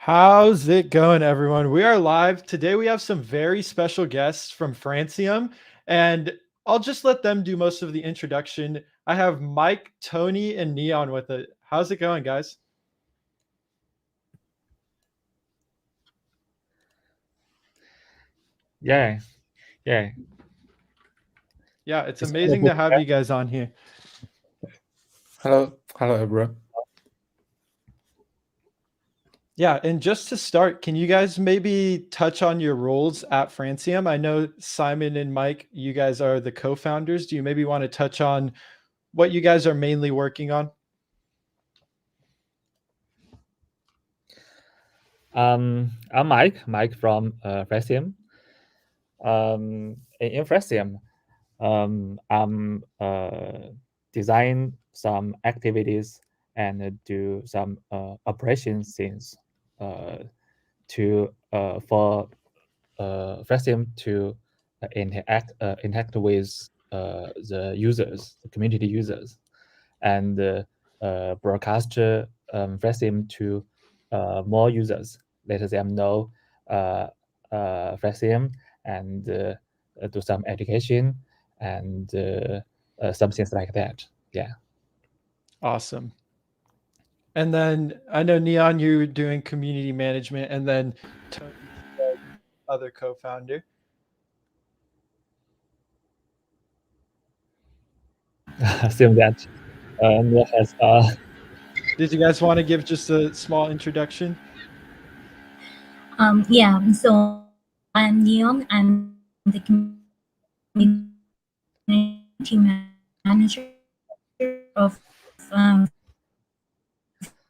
How's it going, everyone? We are live. Today we have some very special guests from Francium, and I'll just let them do most of the introduction. I have Mike, Tony, and Neon with it. How's it going, guys? Yeah, yeah. Yeah, it's It's all amazing good. to have you guys on here. Hello, everyone. Yeah, and just to start, can you guys maybe touch on your roles at Francium? I know Simon and Mike, you guys are the co-founders. Do you maybe want to touch on what you guys are mainly working on? I'm Mike from Francium. In Francium, I'm design some activities and do some operations things to for Francium to interact with the users, the community users, and broadcast Francium to more users. Let them know Francium and do some education and some things like that. Yeah. Awesome. And then I know Neon, you're doing community management, and then Tony's the other co-founder. Assume that Neil has Did you guys want to give just a small introduction? Yeah, so I'm Neon. I'm the community manager of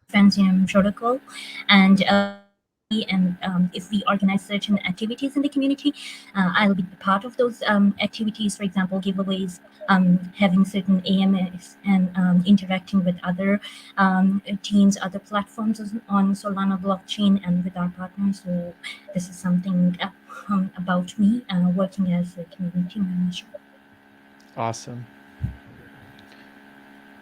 Francium protocol, and if we organize certain activities in the community, I'll be part of those activities. For example, giveaways, having certain AMAs, and interacting with other teams, other platforms on Solana blockchain, and with our partners. So this is something about me working as a community manager. Awesome.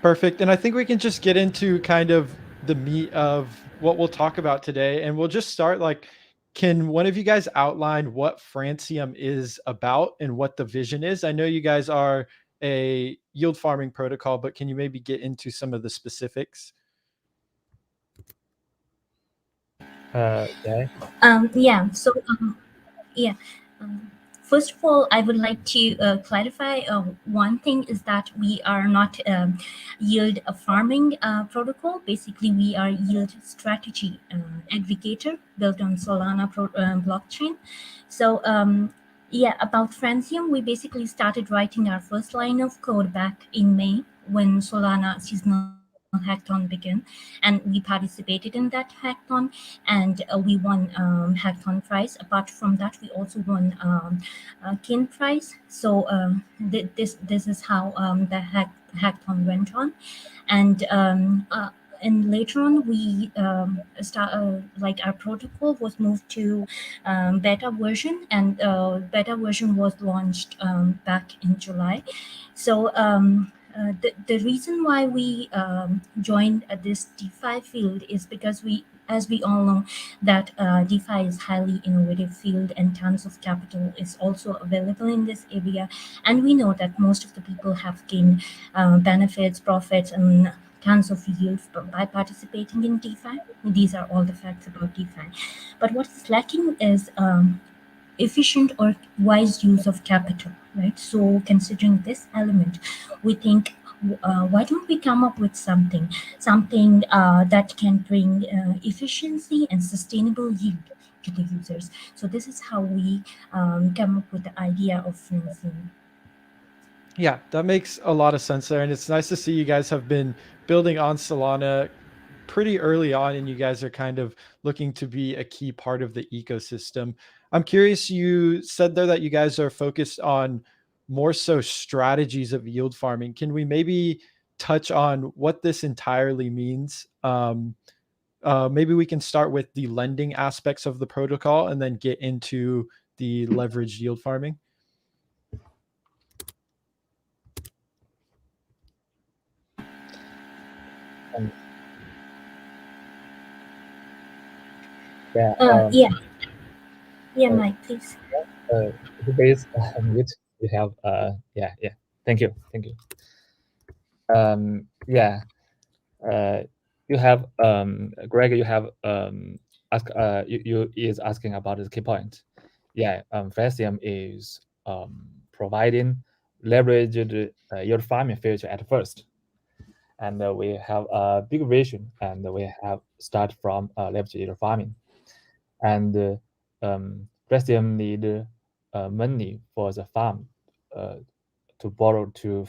Perfect. And I think we can just get into kind of the meat of what we'll talk about today. And we'll just start like, can one of you guys outline what Francium is about and what the vision is? I know you guys are a yield farming protocol, but can you maybe get into some of the specifics? yeah. Yeah. So yeah. Um, First of all, I would like to clarify one thing is that we are not yield farming protocol. Basically, we are yield strategy aggregator built on Solana blockchain. So, yeah, about Francium, we basically started writing our first line of code back in May when Solana seasonal hackathon began, and we participated in that hackathon, and we won hackathon prize. Apart from that, we also won kin prize. So this is how the hackathon went on, and later on we start like our protocol was moved to beta version, and beta version was launched back in July. So the reason why we joined this DeFi field is because as we all know, that DeFi is highly innovative field, and tons of capital is also available in this area. And we know that most of the people have gained benefits, profits, and tons of yield by participating in DeFi. These are all the facts about DeFi. But what is lacking is efficient or wise use of capital, right? So considering this element, we think, why don't we come up with something that can bring efficiency and sustainable yield to the users? So this is how we come up with the idea of Francium. Yeah, that makes a lot of sense there. And it's nice to see you guys have been building on Solana pretty early on, and you guys are kind of looking to be a key part of the ecosystem. I'm curious, you said there that you guys are focused on more so strategies of yield farming. Can we maybe touch on what this entirely means? Maybe we can start with the lending aspects of the protocol and then get into the leveraged yield farming. Yeah, yeah, Mike, please. Please mute. You have yeah. Thank you. Yeah. You have Greg. You have you is asking about the key point. Yeah. Francium is providing leveraged yield farming feature at first, and we have a big vision, and we have start from leveraged yield farming, and Francium need money for the farm to borrow to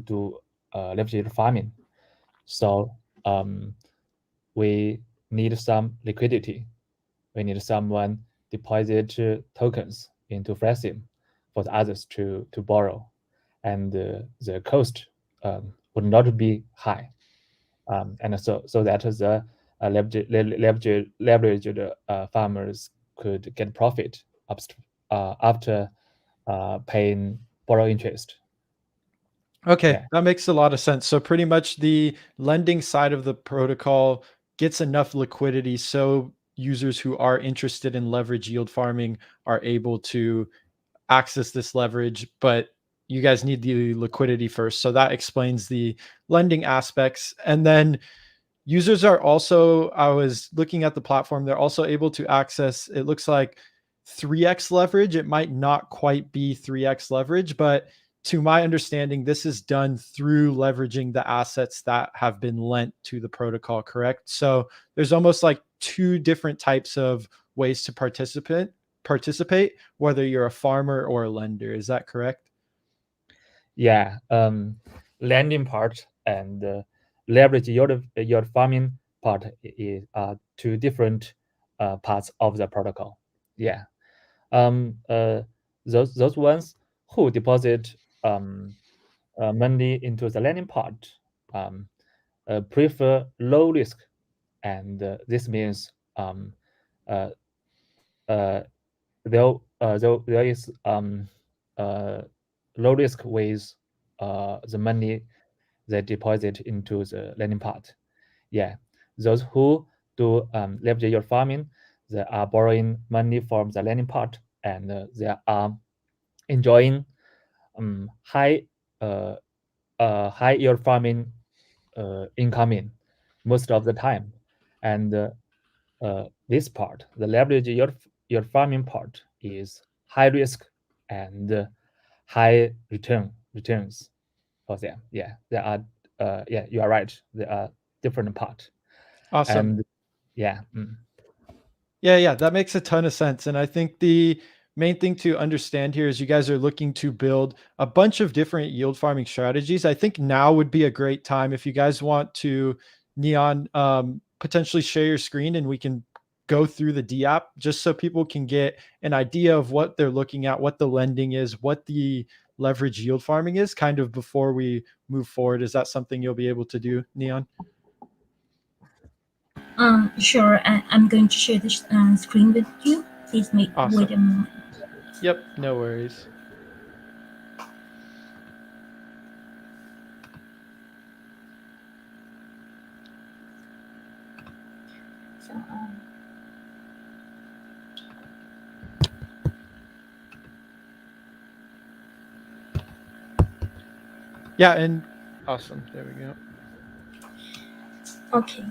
do leveraged farming. So we need some liquidity. We need someone deposit tokens into Francium for the others to borrow, and the cost would not be high, and so that the leveraged farmers could get profit after paying borrow interest. Okay, Yeah. that makes a lot of sense. So pretty much the lending side of the protocol gets enough liquidity so users who are interested in leverage yield farming are able to access this leverage, but you guys need the liquidity first. So that explains the lending aspects. And then users are also, I was looking at the platform, they're also able to access, it looks like 3x leverage. It might not quite be 3x leverage, but to my understanding, this is done through leveraging the assets that have been lent to the protocol, correct? So there's almost like two different types of ways to participate, whether you're a farmer or a lender. Is that correct? Yeah. Lending part and leverage your farming part is two different parts of the protocol. Yeah. Those ones who deposit money into the lending part prefer low risk, and this means uh, uh, there is low risk with the money they deposit into the lending part. Yeah, those who do leverage your farming, they are borrowing money from the lending part, and they are enjoying high yield farming incoming most of the time, and this part, the leverage your farming part, is high risk and high returns for them. Yeah, there are yeah, you are right. There are different part. Awesome. And yeah. Yeah, that makes a ton of sense. And I think the main thing to understand here is you guys are looking to build a bunch of different yield farming strategies. I think now would be a great time if you guys want to, Neon, potentially share your screen and we can go through the DApp just so people can get an idea of what they're looking at, what the lending is, what the leverage yield farming is, kind of before we move forward. Is that something you'll be able to do, Neon? Sure. I'm going to share this screen with you. Please wait Awesome. a moment. Yep, no worries. So, Yeah, and awesome. There we go. okay,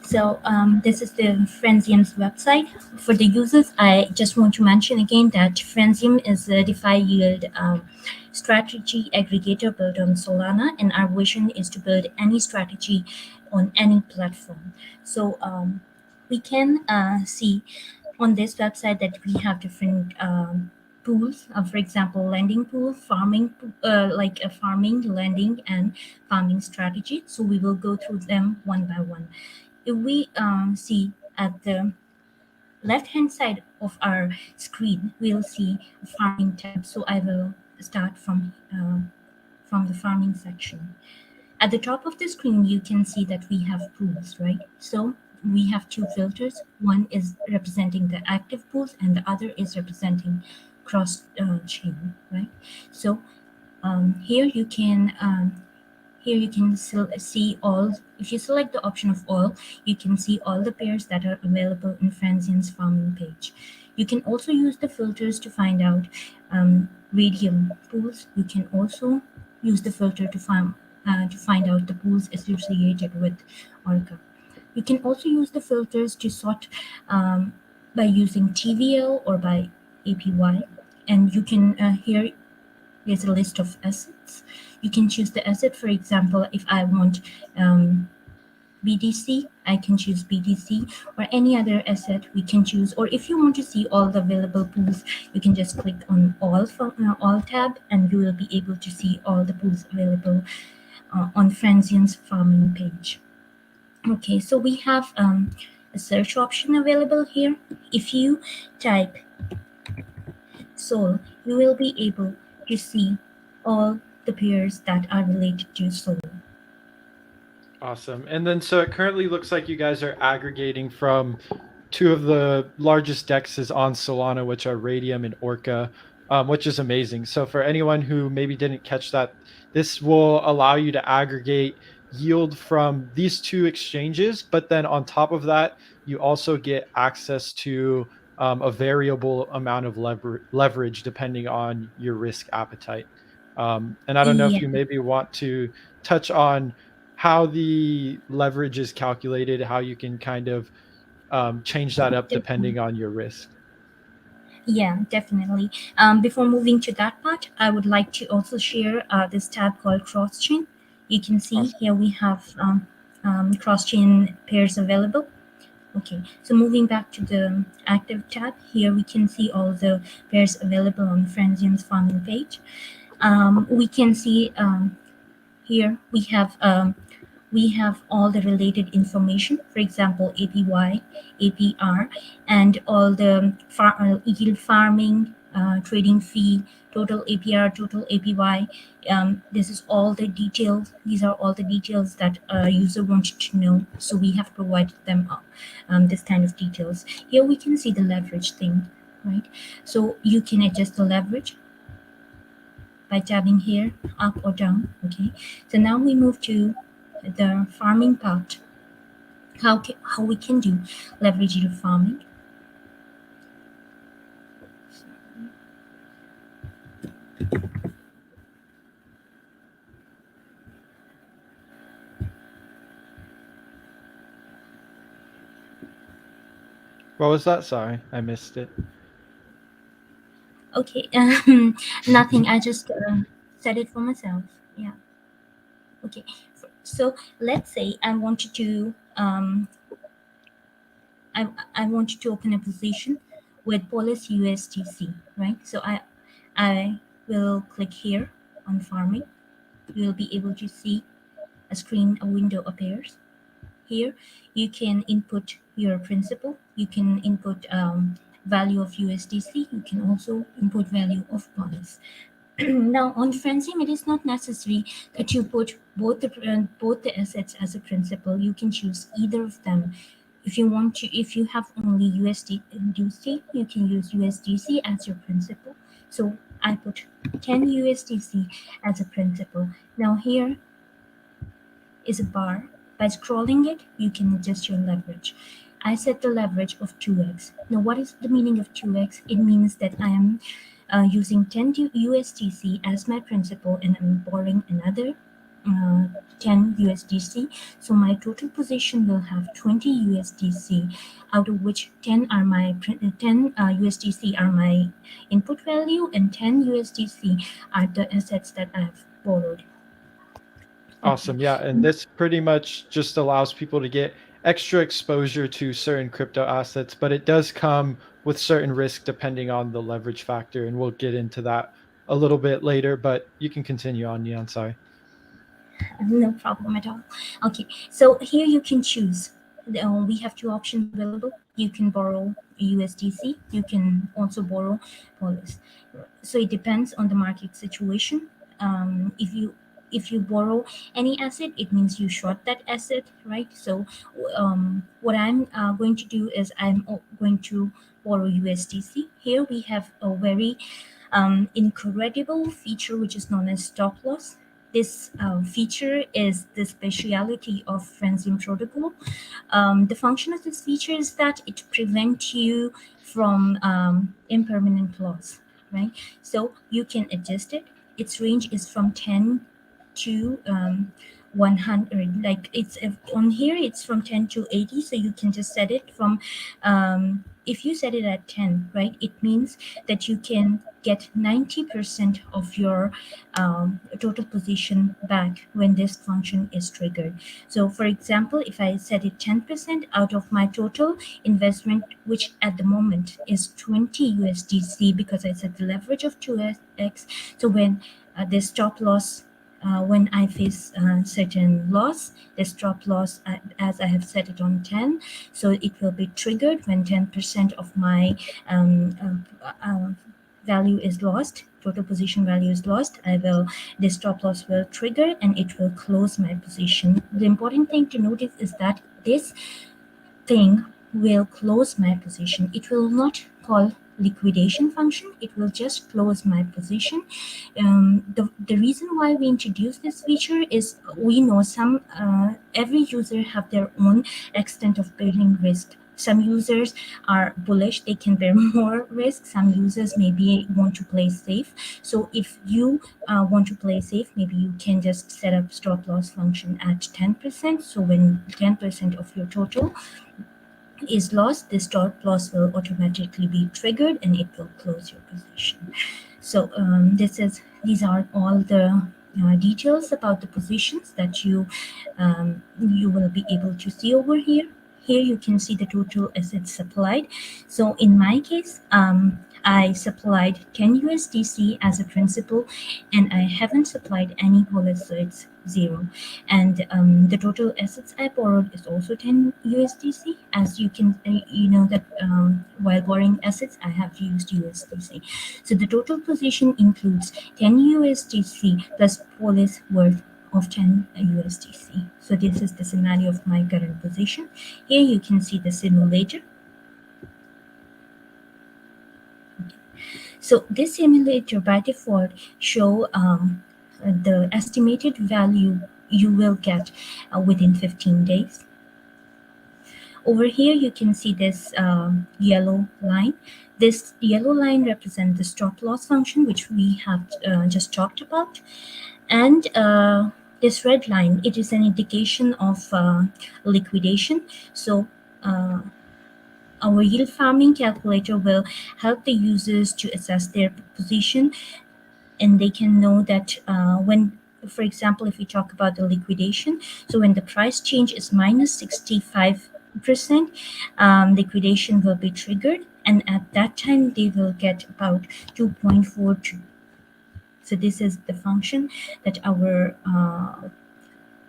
so this is the Francium's website. For the users, I just want to mention again that Francium is a DeFi yield strategy aggregator built on Solana, and our vision is to build any strategy on any platform. So we can see on this website that we have different pools. For example, lending pool, farming, like a farming, lending, and farming strategy. So we will go through them one by one. If we see at the left-hand side of our screen, we'll see a farming tab. So I will start from the farming section. At the top of the screen, you can see that we have pools, right? So we have two filters. One is representing the active pools and the other is representing cross chain, right? So here you can here you can see all. If you select the option of all, you can see all the pairs that are available in Francium's farming page. You can also use the filters to find out radium pools. You can also use the filter to find out the pools associated with Orca. You can also use the filters to sort by using TVL or by APY. And you can here there's a list of assets. You can choose the asset. For example, if I want BTC, I can choose BTC, or any other asset we can choose. Or if you want to see all the available pools, you can just click on all tab, and you will be able to see all the pools available on Francium's farming page. Okay, so we have a search option available here. If you type Sol, you will be able to see all the pairs that are related to Sol. Awesome. And then so it currently looks like you guys are aggregating from two of the largest dexes on Solana, which are Radium and Orca, which is amazing. So for anyone who maybe didn't catch that, this will allow you to aggregate yield from these two exchanges, but then on top of that, you also get access to a variable amount of leverage depending on your risk appetite. And I don't know if you maybe want to touch on how the leverage is calculated, how you can kind of change that up depending on your risk. Yeah, definitely. Before moving to that part, I would like to also share this tab called cross-chain. You can see here we have cross-chain pairs available. Okay, so moving back to the active tab, here we can see all the pairs available on Francium's farming page. We can see here we have all the related information, for example, APY, APR, and all the yield farming, trading fee, total APR, total APY. This is all the details. These are all the details that a user wanted to know. So we have provided them this kind of details. Here we can see the leverage thing, right? So you can adjust the leverage by tabbing here, up or down. Okay. So now we move to the farming part. How we can do leverage yield farming. What was that? Sorry, I missed it. Okay, nothing. I just said it for myself. Yeah. Okay. So let's say I wanted to I wanted to open a position with Polis USDC, right? So I will click here on farming. You will be able to see a window appears. Here you can input your principal. You can input value of USDC. You can also input value of Polis. Now on Francium, it is not necessary that you put both the assets as a principal. You can choose either of them. If you want to, if you have only USDC, you can use USDC as your principal. So I put 10 USDC as a principal. Now here is a bar. By scrolling it, you can adjust your leverage. I set the leverage of 2x. Now what is the meaning of 2x? It means that I am using 10 USDC as my principal, and I'm borrowing another 10 USDC. So my total position will have 20 USDC, out of which 10 USDC are my input value, and 10 USDC are the assets that I've borrowed. Awesome. Yeah. And this pretty much just allows people to get extra exposure to certain crypto assets, but it does come with certain risk depending on the leverage factor. And we'll get into that a little bit later, but you can continue on, Neon. Sorry. No problem at all. Okay. So here you can choose. We have two options available. You can borrow USDC. You can also borrow Polis. So it depends on the market situation. If you borrow any asset, it means you short that asset, right? So what I'm going to do is I'm going to borrow USDC. Here we have a very incredible feature which is known as stop loss. this feature is the speciality of Francium protocol. The function of this feature is that it prevents you from impermanent loss, right? So you can adjust it. Its range is from 10 to 100. Like it's on here, it's from 10 to 80. So you can just set it from, if you set it at 10, right, it means that you can get 90% of your total position back when this function is triggered. So for example, if I set it 10% out of my total investment, which at the moment is 20 USDC, because I set the leverage of 2x. So when the stop loss, when I face certain loss, the stop loss, as I have set it on 10, so it will be triggered when 10% of my value is lost, total position value is lost. The stop loss will trigger and it will close my position. The important thing to notice is that this thing will close my position. It will not call liquidation function. It will just close my position. The reason why we introduced this feature is we know every user have their own extent of bearing risk. Some users are bullish, they can bear more risk. Some users maybe want to play safe. So if you want to play safe, maybe you can just set up stop loss function at 10%. So when 10% of your total is lost, the stop loss will automatically be triggered and it will close your position. So these are all the details about the positions that you will be able to see over here. Here you can see the total assets supplied. So in my case, I supplied 10 USDC as a principal, and I haven't supplied any wallets, so it's 0. And the total assets I borrowed is also 10 USDC. As you can, you know that while borrowing assets, I have used USDC. So the total position includes 10 USDC plus police worth of 10 USDC. So this is the scenario of my current position. Here you can see the simulator. So this simulator by default show the estimated value you will get within 15 days. Over here you can see this yellow line. This yellow line represents the stop loss function, which we have just talked about. And this red line, it is an indication of liquidation. So our yield farming calculator will help the users to assess their position, and they can know that when, for example, if we talk about the liquidation, so when the price change is minus 65%, liquidation will be triggered, and at that time they will get about 2.42. So this is the function that our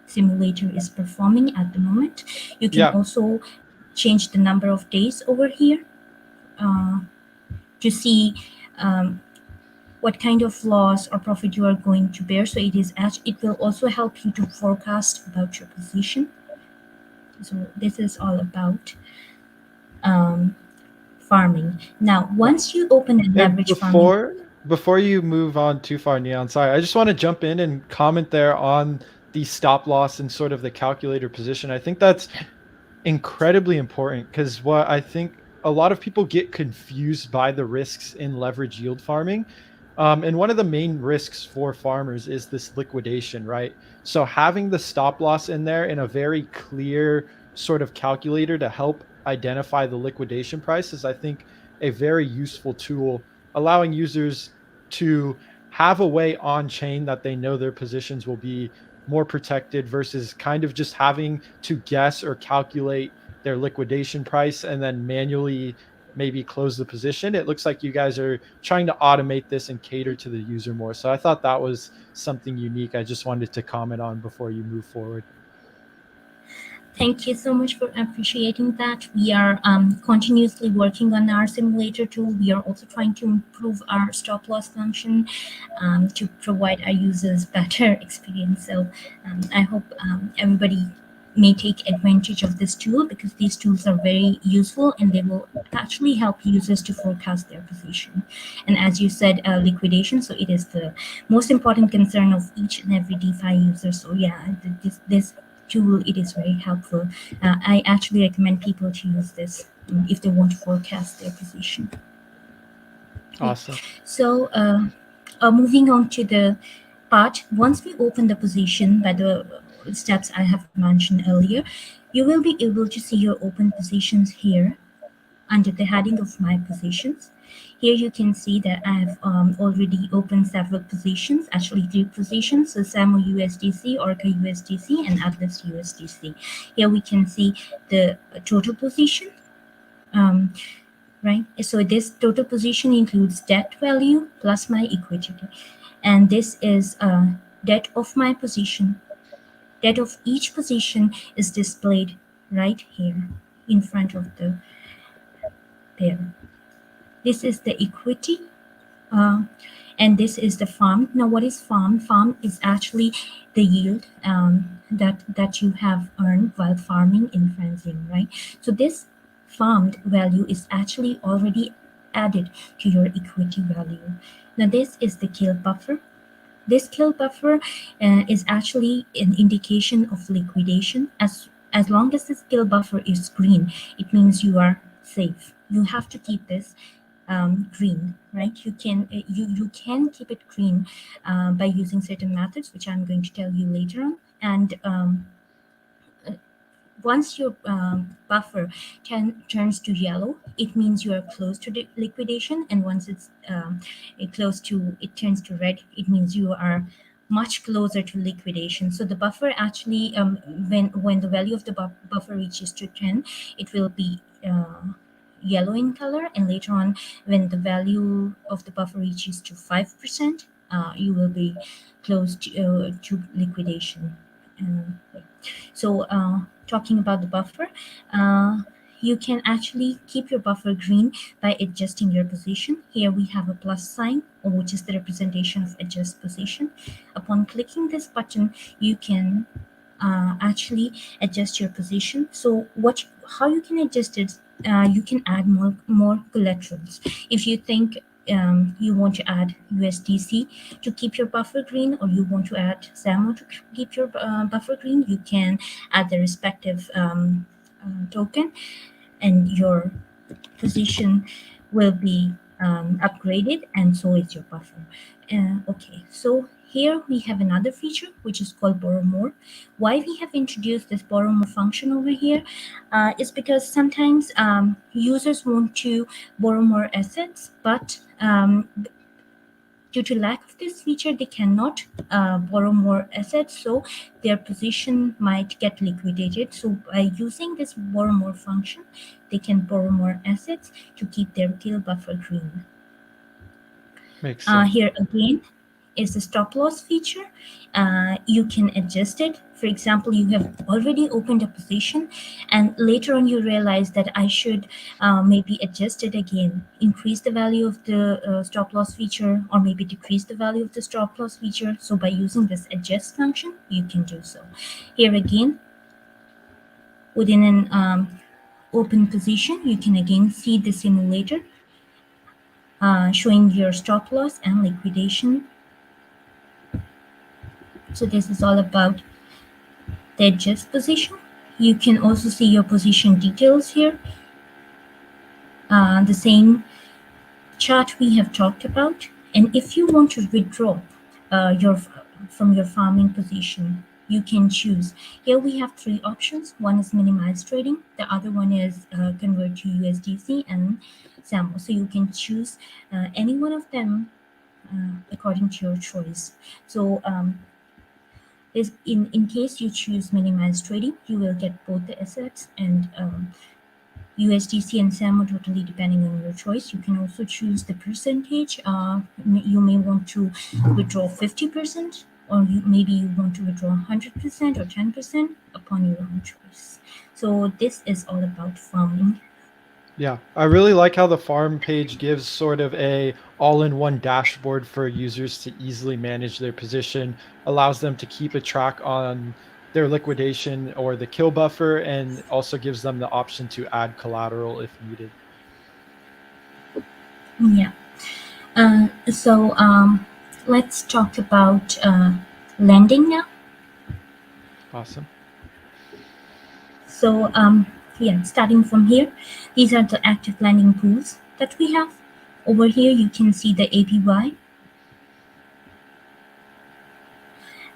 simulator is performing at the moment. You can also change the number of days over here to see what kind of loss or profit you are going to bear. So it will also help you to forecast about your position. So this is all about farming. Now, once you open a leverage farming. Before you move on too far, Neon, sorry, I just want to jump in and comment there on the stop loss and sort of the calculator position. I think that's incredibly important, because what I think a lot of people get confused by the risks in leverage yield farming. And one of the main risks for farmers is this liquidation, right? So having the stop loss in there in a very clear sort of calculator to help identify the liquidation price is, I think, a very useful tool, allowing users to have a way on chain that they know their positions will be more protected versus kind of just having to guess or calculate their liquidation price and then manually maybe close the position. It looks like you guys are trying to automate this and cater to the user more. So I thought that was something unique. I just wanted to comment on before you move forward. Thank you so much for appreciating that. We are continuously working on our simulator tool. We are also trying to improve our stop loss function to provide our users better experience. So I hope everybody may take advantage of this tool, because these tools are very useful and they will actually help users to forecast their position. And as you said, liquidation, so it is the most important concern of each and every DeFi user. So yeah, this tool, it is very helpful. I actually recommend people to use this if they want to forecast their position. Awesome. So moving on to the part, once we open the position by the steps I have mentioned earlier, you will be able to see your open positions here under the heading of my positions. Here you can see that I have already opened several positions, actually 3 positions, so Samo USDC, Orca USDC, and Atlas USDC. Here we can see the total position, right? So this total position includes debt value plus my equity. And this is debt of my position. Debt of each position is displayed right here in front of the pair. This is the equity, and this is the farm. Now, what is farm? Farm is actually the yield that you have earned while farming in Francium, right? So this farmed value is actually already added to your equity value. Now, this is the kill buffer. This kill buffer is actually an indication of liquidation. As long as this kill buffer is green, it means you are safe. You have to keep this green, right? You can keep it green by using certain methods, which I'm going to tell you later on. And once your buffer turns to yellow, it means you are close to the liquidation. And once it turns to red, it means you are much closer to liquidation. So the buffer actually, when the value of the buffer reaches to 10, it will be yellow in color, and later on, when the value of the buffer reaches to 5%, you will be close to liquidation. So talking about the buffer, you can actually keep your buffer green by adjusting your position. Here we have a plus sign, which is the representation of adjust position. Upon clicking this button, you can actually adjust your position. So how you can adjust it, you can add more collaterals. If you think you want to add USDC to keep your buffer green, or you want to add Samo to keep your buffer green, you can add the respective token, and your position will be upgraded, and so is your buffer. Okay, so here we have another feature which is called borrow more. Why we have introduced this borrow more function over here is because sometimes users want to borrow more assets, but due to lack of this feature, they cannot borrow more assets, so their position might get liquidated. So by using this borrow more function, they can borrow more assets to keep their kill buffer green. Makes sense. Here again is the stop loss feature. You can adjust it. For example, you have already opened a position, and later on you realize that I should maybe adjust it again, increase the value of the stop loss feature, or maybe decrease the value of the stop loss feature. So by using this adjust function, you can do so. Here again, within an open position, you can again see the simulator showing your stop loss and liquidation. So this is all about the adjust position. You can also see your position details here. The same chart we have talked about. And if you want to withdraw from your farming position, you can choose. Here we have 3 options. One is minimize trading. The other one is convert to USDC and Samo. So you can choose any one of them according to your choice. So in case you choose minimize trading, you will get both the assets and USDC and Samo totally depending on your choice. You can also choose the percentage. You may want to withdraw 50%, or maybe you want to withdraw 100% or 10% upon your own choice. So this is all about farming. Yeah, I really like how the farm page gives sort of a all-in-one dashboard for users to easily manage their position, allows them to keep a track on their liquidation or the kill buffer, and also gives them the option to add collateral if needed. Yeah. So let's talk about lending now. Awesome. So yeah, starting from here, these are the active lending pools that we have. Over here, you can see the APY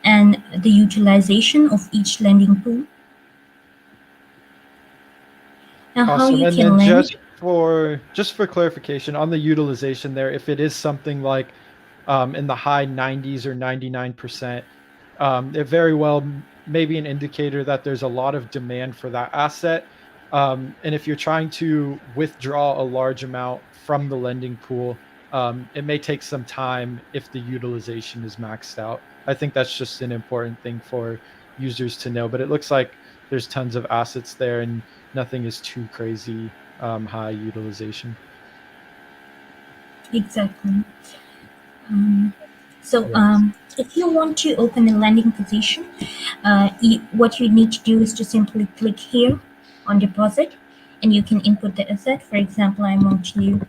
and the utilization of each lending pool. Now, how Awesome. you And can then lend. just for clarification on the utilization there, if it is something like in the high 90s or 99%, it very well may be an indicator that there's a lot of demand for that asset. And if you're trying to withdraw a large amount from the lending pool, it may take some time if the utilization is maxed out. I think that's just an important thing for users to know. But it looks like there's tons of assets there and nothing is too crazy high utilization. Exactly. So Yes. if you want to open a lending position, what you need to do is to simply click here on deposit, and you can input the asset. For example, I want to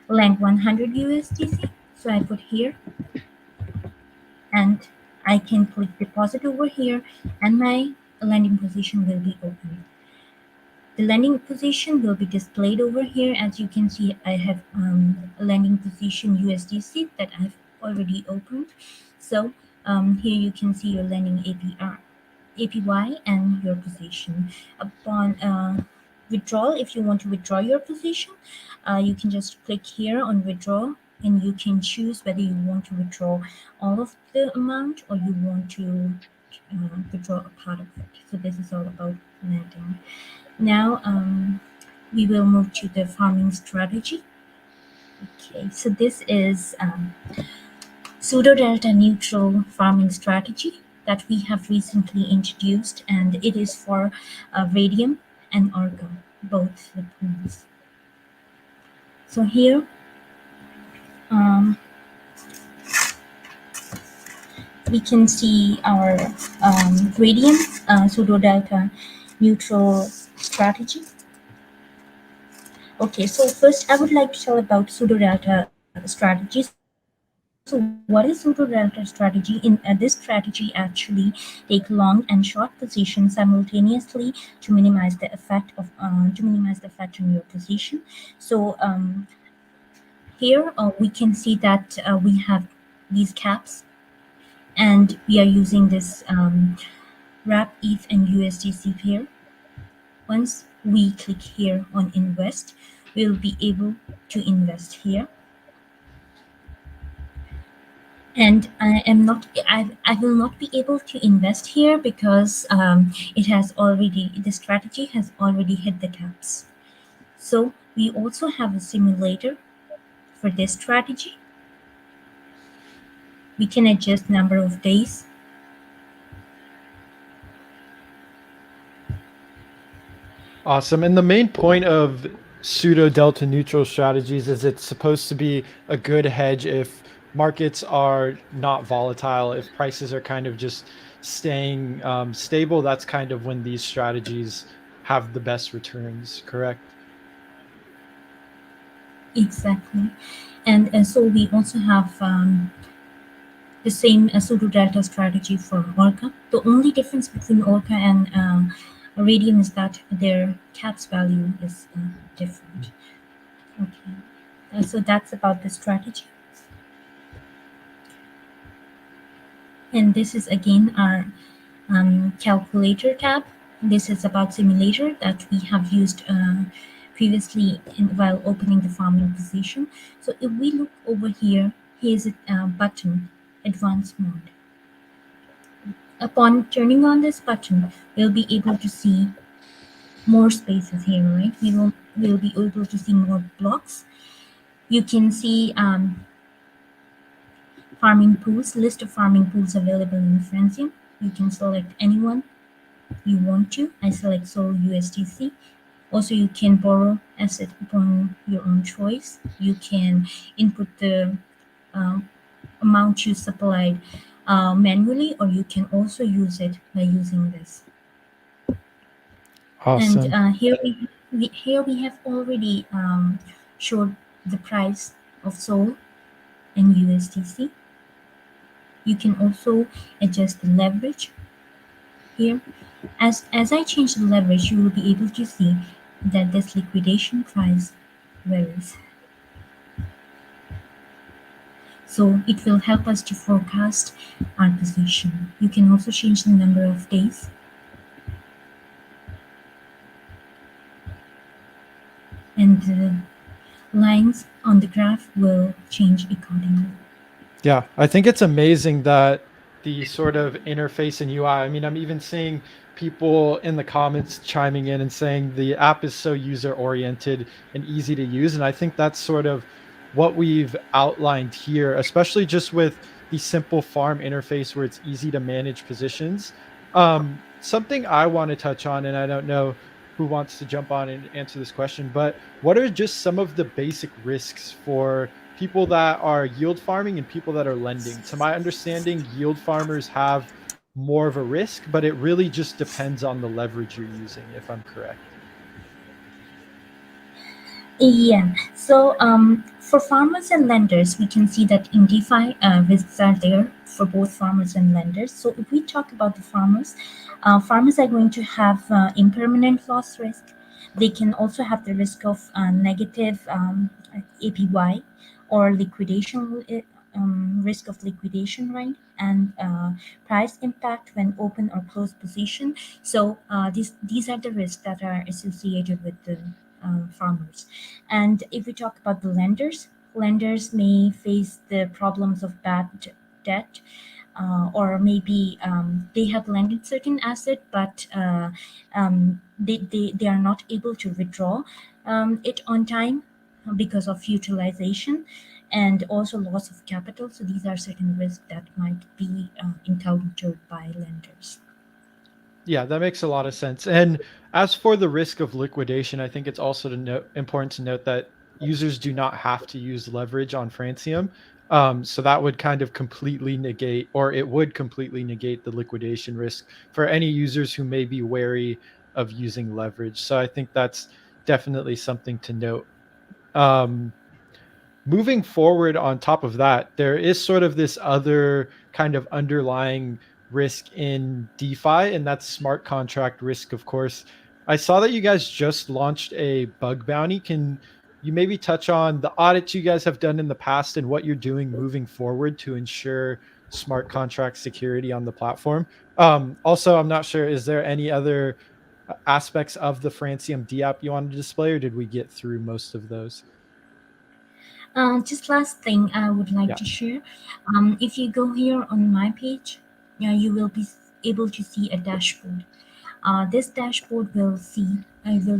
lend 100 USDC, so I put here, and I can click deposit over here, and my lending position will be open. The lending position will be displayed over here. As you can see, I have a lending position USDC that I've already opened. So here you can see your lending APY and your position. Upon withdrawal, if you want to withdraw your position, you can just click here on withdraw, and you can choose whether you want to withdraw all of the amount or you want to withdraw a part of it. So this is all about lending. Now we will move to the farming strategy. Okay, so this is pseudo-delta neutral farming strategy that we have recently introduced, and it is for Radium and Orca, both the pools. So here we can see our Radium pseudo-delta neutral strategy. Okay, so first I would like to tell about pseudo-delta strategy. So what is pseudo-delta strategy? In this strategy, actually take long and short positions simultaneously to minimize the effect on your position. So here we can see that we have these caps, and we are using this wrap ETH and USDC pair. Once we click here on invest, we'll be able to invest here. And I will not be able to invest here because the strategy has already hit the caps. So we also have a simulator for this strategy. We can adjust number of days. Awesome. And the main point of pseudo delta neutral strategies is it's supposed to be a good hedge if markets are not volatile, if prices are kind of just staying stable. That's kind of when these strategies have the best returns, correct? Exactly. And so we also have the same pseudo delta strategy for Orca. The only difference between Orca and Radium is that their caps value is different. Okay, so that's about the strategy. And this is again our calculator tab. This is about simulator that we have used previously while opening the farming position. So if we look over here, here's a button, advanced mode. Upon turning on this button, we'll be able to see more spaces here, right? We'll be able to see more blocks. You can see farming pools, list of farming pools available in Francium. You can select anyone you want to. I select Sol USDC. Also, you can borrow asset upon your own choice. You can input the amount you supplied manually, or you can also use it by using this. Awesome. And here we have already showed the price of Sol and USDC. You can also adjust the leverage here. As I change the leverage, you will be able to see that this liquidation price varies. So it will help us to forecast our position. You can also change the number of days. And the lines on the graph will change accordingly. Yeah, I think it's amazing that the sort of interface and UI. I mean, I'm even seeing people in the comments chiming in and saying the app is so user oriented and easy to use. And I think that's sort of what we've outlined here, especially just with the simple farm interface where it's easy to manage positions. Something I want to touch on, and I don't know who wants to jump on and answer this question, but what are just some of the basic risks for people that are yield farming and people that are lending? To my understanding, yield farmers have more of a risk, but it really just depends on the leverage you're using, if I'm correct. Yeah. So for farmers and lenders, we can see that in DeFi, risks are there for both farmers and lenders. So if we talk about the farmers, farmers are going to have impermanent loss risk. They can also have the risk of negative APY or liquidation, risk of liquidation, right? And price impact when open or closed position. So these are the risks that are associated with the farmers. And if we talk about the lenders, lenders may face the problems of bad debt, or maybe they have lended certain asset, but they are not able to withdraw it on time because of utilization and also loss of capital. So these are certain risks that might be encountered by lenders. Yeah, that makes a lot of sense. And as for the risk of liquidation, I think it's also important to note that users do not have to use leverage on Francium. So that would kind of completely negate, or it would completely negate the liquidation risk for any users who may be wary of using leverage. So I think that's definitely something to note. Um, Moving forward, on top of that, there is sort of this other kind of underlying risk in DeFi, and that's smart contract risk, of course. I saw that you guys just launched a bug bounty. Can you maybe touch on the audits you guys have done in the past and what you're doing moving forward to ensure smart contract security on the platform? Also, I'm not sure, is there any other aspects of the Francium DApp you wanted to display, or did we get through most of those? Just last thing I would like Yeah. to share. If you go here on my page, you will be able to see a dashboard. This dashboard will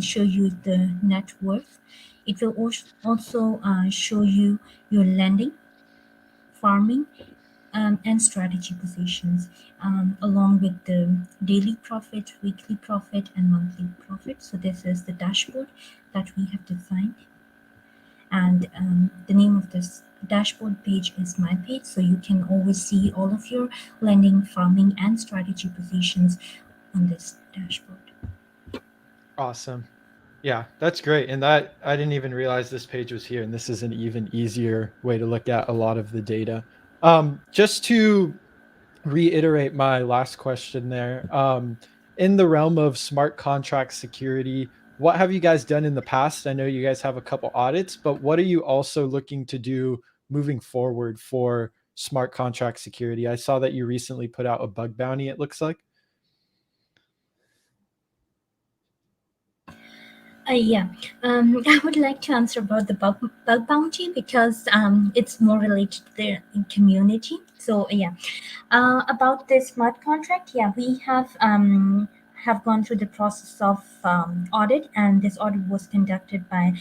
show you the net worth. It will also show you your lending, farming, and strategy positions, along with the daily profit, weekly profit, and monthly profit. So this is the dashboard that we have designed, and the name of this dashboard page is my page, so you can always see all of your lending, farming, and strategy positions on this dashboard. Awesome. Yeah, that's great. And that I didn't even realize this page was here. And this is an even easier way to look at a lot of the data. Just to reiterate my last question there, in the realm of smart contract security, what have you guys done in the past? I know you guys have a couple audits, but what are you also looking to do moving forward for smart contract security? I saw that you recently put out a bug bounty, it looks like. Yeah, I would like to answer about the bug bounty because it's more related to the community. So yeah, about the smart contract, yeah, we have gone through the process of audit, and this audit was conducted by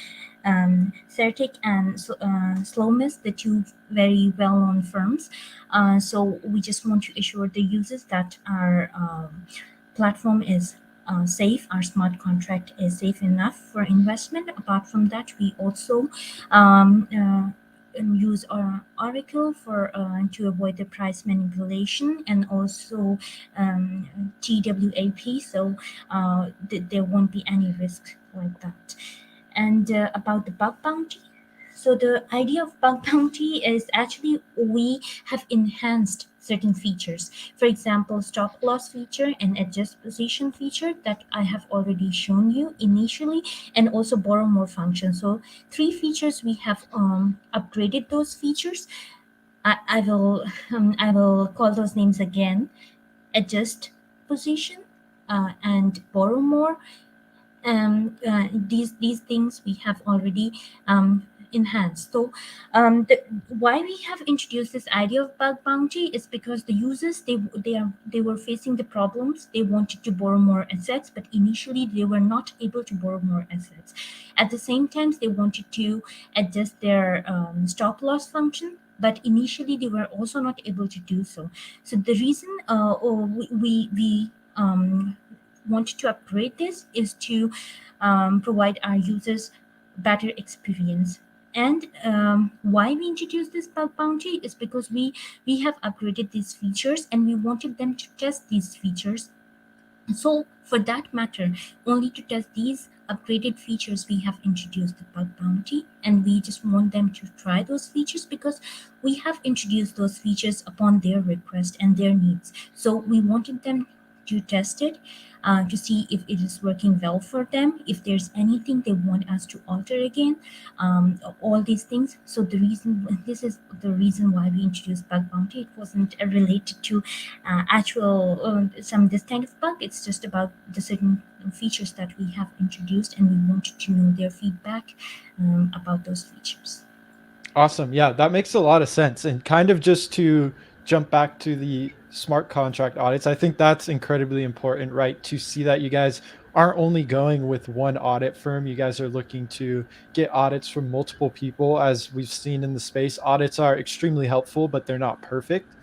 Certic and Slomis, the two very well-known firms. So we just want to assure the users that our platform is safe. Our smart contract is safe enough for investment. Apart from that, we also use Oracle for to avoid the price manipulation, and also TWAP, so there won't be any risk like that. And about the bug bounty, so the idea of bug bounty is actually we have enhanced certain features. For example, stop loss feature and adjust position feature that I have already shown you initially, and also borrow more function. So 3 features we have upgraded those features. I will I will call those names again: adjust position and borrow more. These things we have already enhanced. So why we have introduced this idea of bug bounty is because the users, they were facing the problems. They wanted to borrow more assets, but initially they were not able to borrow more assets. At the same time, they wanted to adjust their stop loss function, but initially they were also not able to do so. So the reason we wanted to upgrade this is to provide our users better experience. And why we introduced this bug bounty is because we have upgraded these features and we wanted them to test these features. So for that matter, only to test these upgraded features, we have introduced the bug bounty, and we just want them to try those features because we have introduced those features upon their request and their needs. So we wanted them to test it, to see if it is working well for them, if there's anything they want us to alter again, all these things. So this is the reason why we introduced bug bounty. It wasn't related to actual this kind of bug. It's just about the certain features that we have introduced, and we wanted to know their feedback about those features. Awesome. Yeah, that makes a lot of sense. And kind of just to jump back to the smart contract audits, I think that's incredibly important, right? To see that you guys aren't only going with one audit firm, you guys are looking to get audits from multiple people. As we've seen in the space, audits are extremely helpful, but they're not perfect.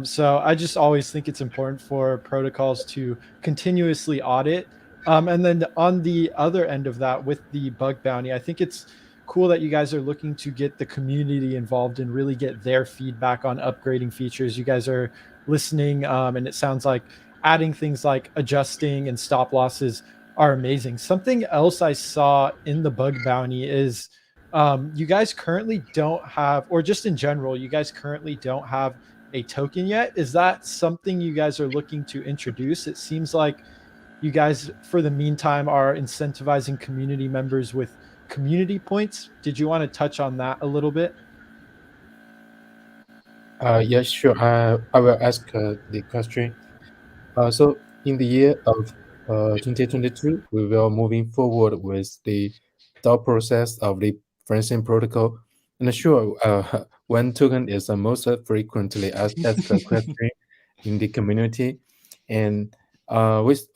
So I just always think it's important for protocols to continuously audit. And then on the other end of that, with the bug bounty, I think it's cool that you guys are looking to get the community involved and really get their feedback on upgrading features. You guys are listening, and it sounds like adding things like adjusting and stop losses are amazing. Something else I saw in the bug bounty is you guys currently don't have, or just in general, you guys currently don't have a token yet. Is that something you guys are looking to introduce? It seems like you guys, for the meantime, are incentivizing community members with community points. Did you want to touch on that a little bit? Yes, sure. I will ask the question. So in the year of 2022, we will moving forward with the thought process of the Francium protocol. And sure, one token is the most frequently asked question in the community, and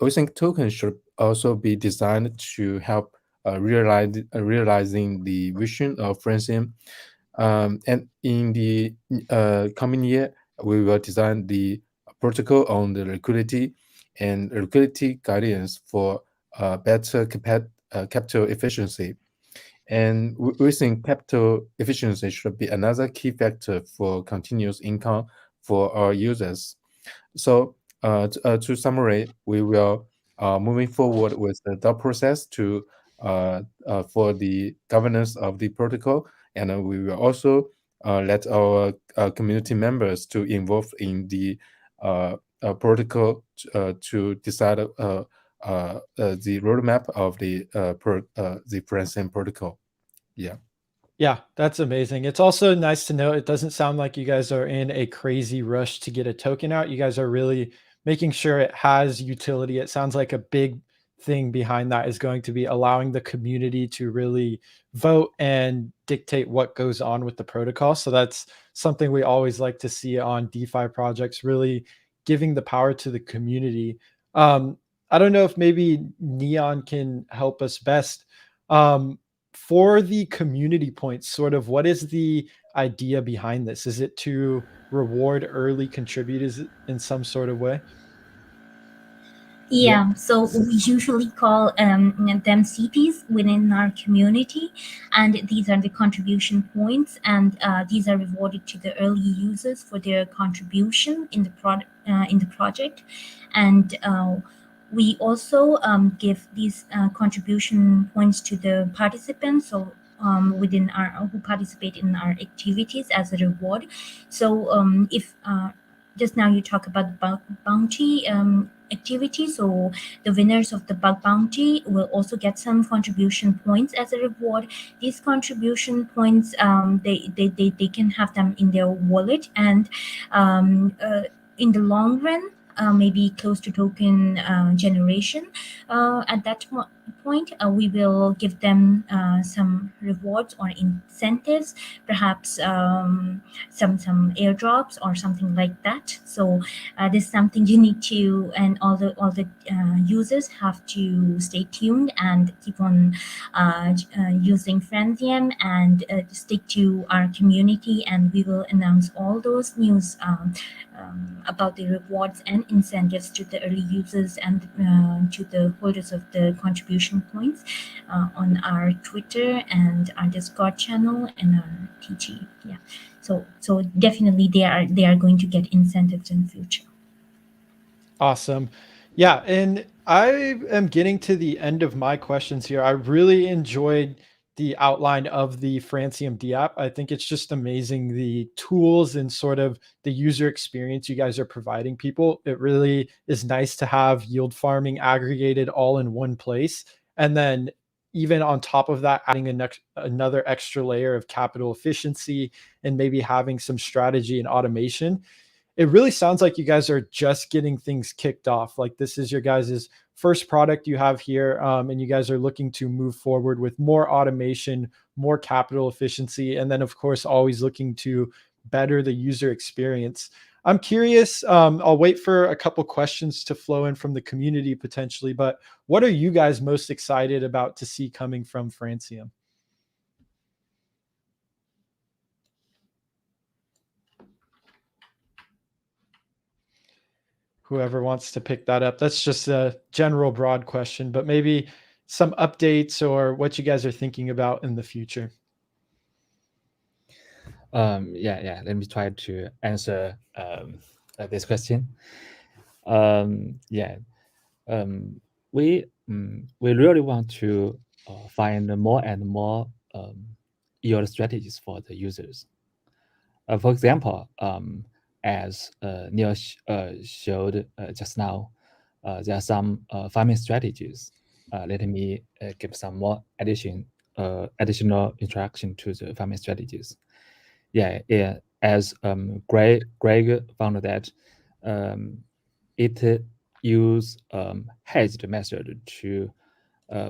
we think tokens should also be designed to help realizing the vision of Francium. And in the coming year, we will design the protocol on the liquidity and liquidity guidance for better capital efficiency. And we think capital efficiency should be another key factor for continuous income for our users. So to summarize, we will moving forward with the thought process to for the governance of the protocol, and we will also let our community members to involve in the protocol to decide the roadmap of the Francium protocol. Yeah. Yeah, that's amazing. It's also nice to know it doesn't sound like you guys are in a crazy rush to get a token out. You guys are really making sure it has utility. It sounds like a big thing behind that is going to be allowing the community to really vote and dictate what goes on with the protocol. So that's something we always like to see on DeFi projects, really giving the power to the community. I don't know if maybe Neon can help us best. For the community points, sort of what is the idea behind this? Is it to reward early contributors in some sort of way? Yeah, so we usually call them CPs within our community, and these are the contribution points, and these are rewarded to the early users for their contribution in the product in the project, and we also give these contribution points to the participants. So within our who participate in our activities as a reward. So if just now you talk about the bounty activity, so the winners of the bug bounty will also get some contribution points as a reward. These contribution points they can have them in their wallet, and in the long run, maybe close to token generation, at that point we will give them some rewards or incentives, perhaps some airdrops or something like that. So this is something you need to, and all the users have to stay tuned and keep on using Francium and stick to our community, and we will announce all those news about the rewards and incentives to the early users and to the holders of the contribution points on our Twitter and our Discord channel and our TG. Yeah, so definitely they are going to get incentives in the future. Awesome. Yeah, and I am getting to the end of my questions here. I really enjoyed the outline of the Francium DApp. I think it's just amazing, the tools and sort of the user experience you guys are providing people. It really is nice to have yield farming aggregated all in one place. And then even on top of that, adding another extra layer of capital efficiency and maybe having some strategy and automation. It really sounds like you guys are just getting things kicked off. Like this is your guys' first product you have here, and you guys are looking to move forward with more automation, more capital efficiency, and then of course always looking to better the user experience. I'm curious. I'll wait for a couple questions to flow in from the community potentially, but what are you guys most excited about to see coming from Francium? Whoever wants to pick that up. That's just a general broad question, but maybe some updates or what you guys are thinking about in the future. Yeah. Let me try to answer this question. We really want to find more and more yield strategies for the users. For example, as Neil showed just now, there are some farming strategies. Let me give some more additional introduction to the farming strategies. Yeah. As Greg found that it use hedged method to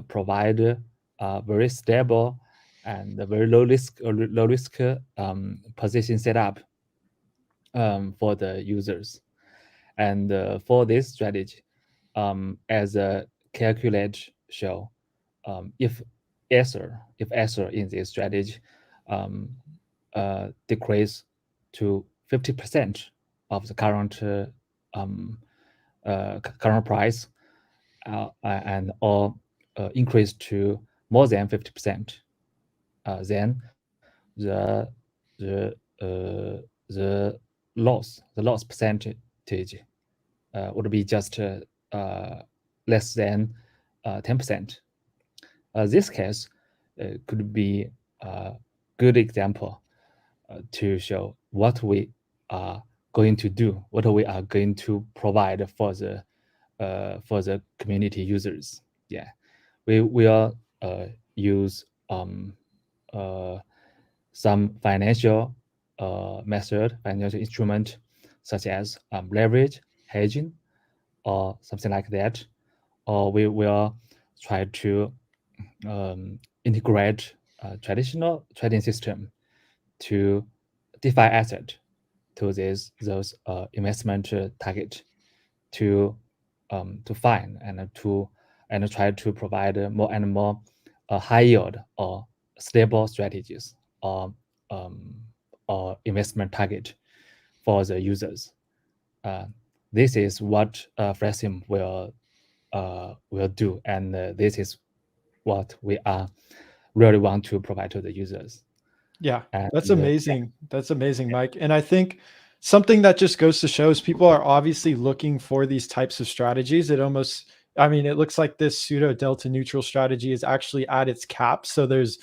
provide a very stable and a very low risk position setup for the users. And for this strategy, as a calculate show, if Ether in this strategy decrease to 50% of the current current price, and or increase to more than 50%, then the loss percentage would be just less than 10%. This case could be a good example to show what we are going to do, what we are going to provide for the community users. Yeah, we will use some financial financial instrument such as leverage, hedging, or something like that. Or we will try to integrate a traditional trading system to DeFi asset to those investment target to find and try to provide more and more high yield or stable strategies or investment target for the users. This is what Francium will will do, and this is what we are really want to provide to the users. Yeah, And, that's amazing. That's amazing, Mike. And I think something that just goes to show is people are obviously looking for these types of strategies. It almost, I mean, it looks like this pseudo delta neutral strategy is actually at its cap. So there's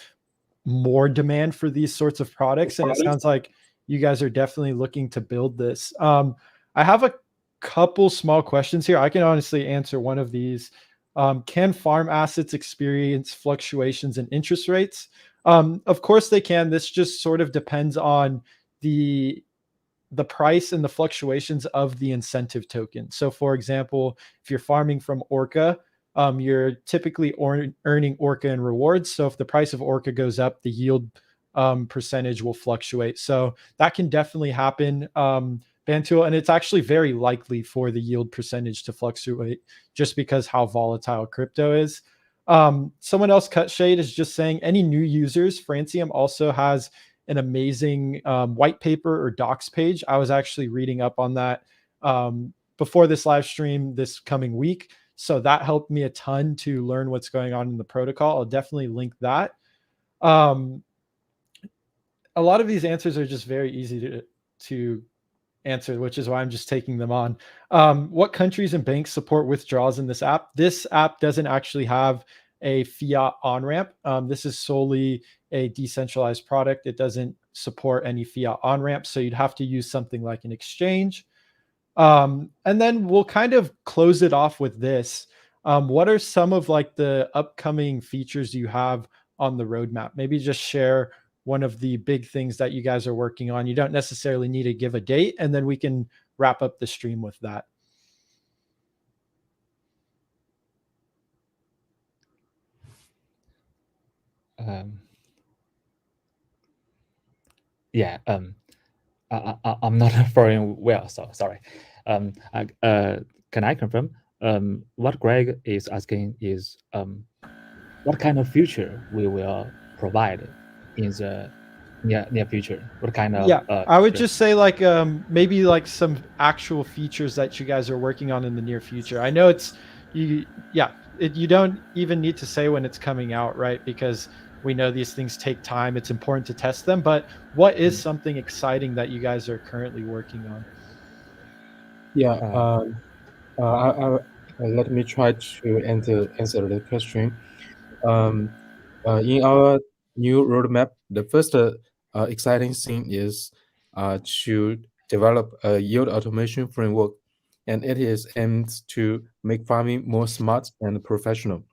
more demand for these sorts of products. And it sounds like you guys are definitely looking to build this. I have a couple small questions here. I can honestly answer one of these. Can farm assets experience fluctuations in interest rates? Of course they can. This just sort of depends on the price and the fluctuations of the incentive token. So for example, if you're farming from Orca, you're typically earning Orca and rewards. So if the price of Orca goes up, the yield percentage will fluctuate. So that can definitely happen, Bantul, and it's actually very likely for the yield percentage to fluctuate just because how volatile crypto is. Someone else, Cut Shade, is just saying any new users, Francium also has an amazing white paper or docs page. I was actually reading up on that before this live stream this coming week. So that helped me a ton to learn what's going on in the protocol. I'll definitely link that. A lot of these answers are just very easy to answer, which is why I'm just taking them on. What countries and banks support withdrawals in this app? This app doesn't actually have a fiat on-ramp. This is solely a decentralized product. It doesn't support any fiat on-ramp, so you'd have to use something like an exchange. And then we'll kind of close it off with this. What are some of like the upcoming features you have on the roadmap? Maybe just share one of the big things that you guys are working on. You don't necessarily need to give a date, and then we can wrap up the stream with that. Yeah, I'm not following well, so sorry. Can I confirm? What Greg is asking is what kind of future we will provide in the near future? What kind of I would just say like maybe like some actual features that you guys are working on in the near future. I know it's you don't even need to say when it's coming out, right? Because we know these things take time. It's important to test them, but what is something exciting that you guys are currently working on? Yeah, let me try to answer the question. In our new roadmap, the first exciting thing is to develop a yield automation framework, and it is aimed to make farming more smart and professional.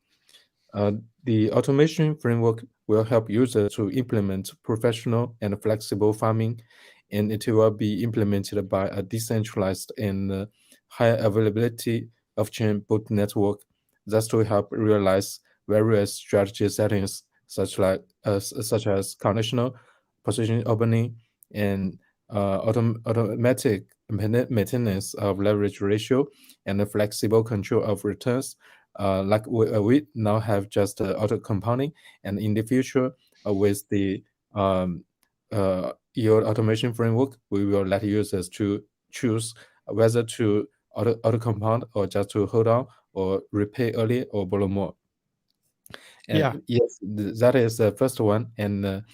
The automation framework will help users to implement professional and flexible farming, and it will be implemented by a decentralized and high availability off-chain bot network that will help realize various strategy settings such as conditional position opening and automatic maintenance of leverage ratio and the flexible control of returns. Like we now have just auto compounding, and in the future with the yield automation framework, we will let users to choose whether to auto compound or just to hold on or repay early or borrow more. And yes, that is the first one. And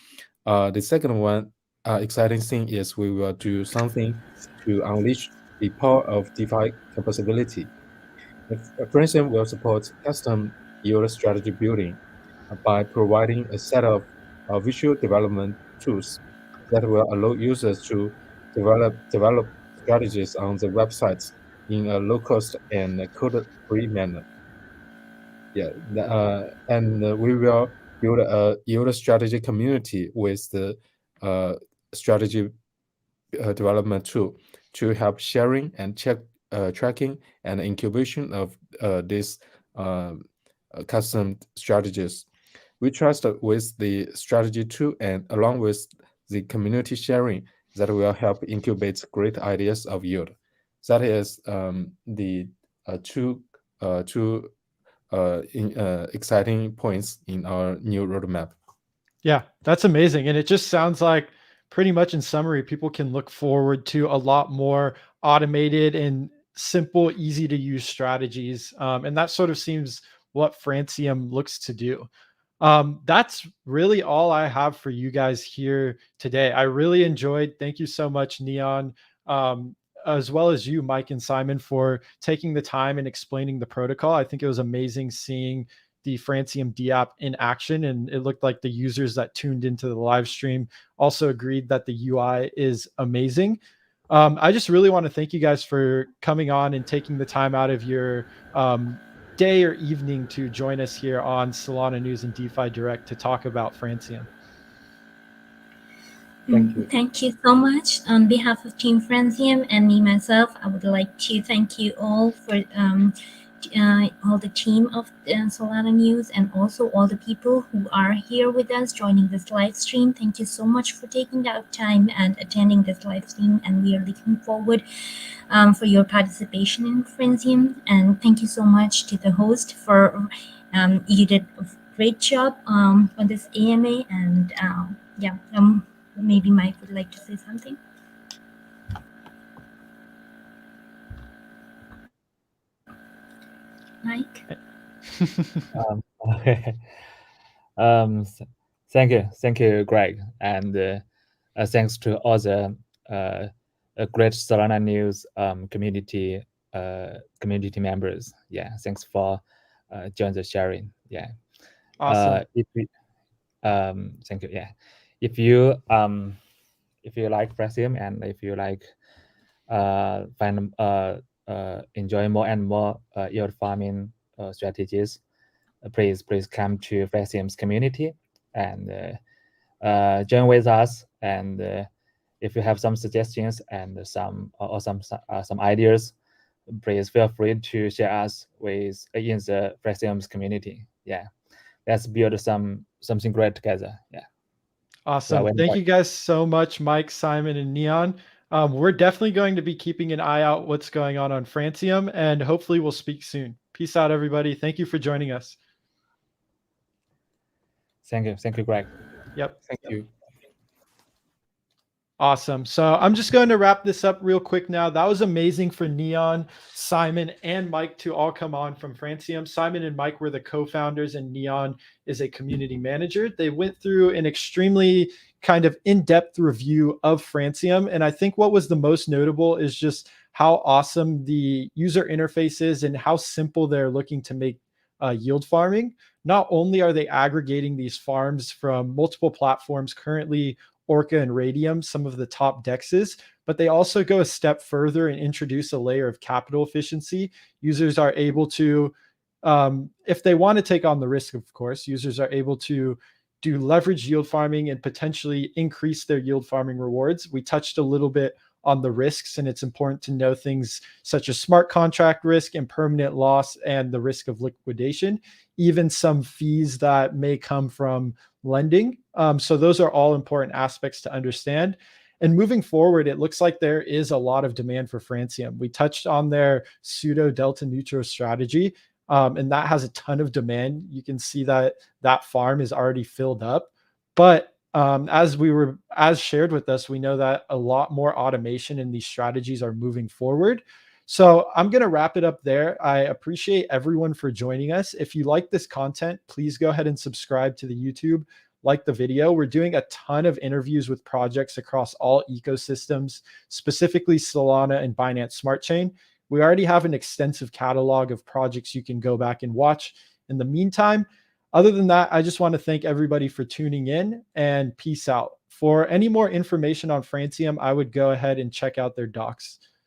the second one exciting thing is we will do something to unleash the power of DeFi possibility. Francium will support custom yield strategy building by providing a set of visual development tools that will allow users to develop strategies on the websites in a low-cost and code-free manner. Yeah, and we will build a yield strategy community with the strategy development tool to help sharing and tracking and incubation of these custom strategies. We trust with the strategy tool and along with the community sharing that will help incubate great ideas of yield. That is the two exciting points in our new roadmap. Yeah, that's amazing. And it just sounds like pretty much in summary, people can look forward to a lot more automated and simple, easy to use strategies. And that sort of seems what Francium looks to do. That's really all I have for you guys here today. I really enjoyed. Thank you so much, Neon, as well as you, Mike and Simon, for taking the time and explaining the protocol. I think it was amazing seeing the Francium DApp in action, and it looked like the users that tuned into the live stream also agreed that the UI is amazing. I just really want to thank you guys for coming on and taking the time out of your day or evening to join us here on Solana News and DeFi Direct to talk about Francium. Thank you. Thank you so much. On behalf of Team Francium and me myself, I would like to thank you all for all the team of Solana News and also all the people who are here with us joining this live stream. Thank you so much for taking out time and attending this live stream, and we are looking forward for your participation in Francium. And thank you so much to the host for you did a great job on this AMA. And maybe Mike would like to say something. Mike? Thank you, Greg, and thanks to all the great Solana News community members. Yeah, thanks for joining the sharing. Yeah, awesome. Thank you. Yeah, if you like Francium and if you like enjoy more and more yield farming strategies, please come to Francium's community and join with us. And if you have some suggestions and some ideas, please feel free to share us with in the Francium's community. Yeah, let's build something great together. Yeah. Awesome. Thank you guys so much, Mike, Simon, and Neon. We're definitely going to be keeping an eye out what's going on Francium, and hopefully we'll speak soon. Peace out, everybody. Thank you for joining us. Thank you, Greg. Yep. Thank you. Awesome. So I'm just going to wrap this up real quick now. That was amazing for Neon, Simon, and Mike to all come on from Francium. Simon and Mike were the co-founders, and Neon is a community manager. They went through an extremely kind of in-depth review of Francium. And I think what was the most notable is just how awesome the user interface is and how simple they're looking to make yield farming. Not only are they aggregating these farms from multiple platforms, currently Orca and Radium, some of the top dexes, but they also go a step further and introduce a layer of capital efficiency. Users are able to, if they want to take on the risk, of course, users are able to do leverage yield farming and potentially increase their yield farming rewards. We touched a little bit on the risks, and it's important to know things such as smart contract risk, impermanent loss, and the risk of liquidation, even some fees that may come from lending. So those are all important aspects to understand. And moving forward, it looks like there is a lot of demand for Francium. We touched on their pseudo delta neutral strategy, and that has a ton of demand. You can see that that farm is already filled up. But as shared with us, we know that a lot more automation in these strategies are moving forward. So I'm going to wrap it up there. I appreciate everyone for joining us. If you like this content, please go ahead and subscribe to the YouTube, like the video. We're doing a ton of interviews with projects across all ecosystems, specifically Solana and Binance Smart Chain. We already have an extensive catalog of projects you can go back and watch in the meantime. Other than that, I just want to thank everybody for tuning in, and peace out. For any more information on Francium, I would go ahead and check out their docs.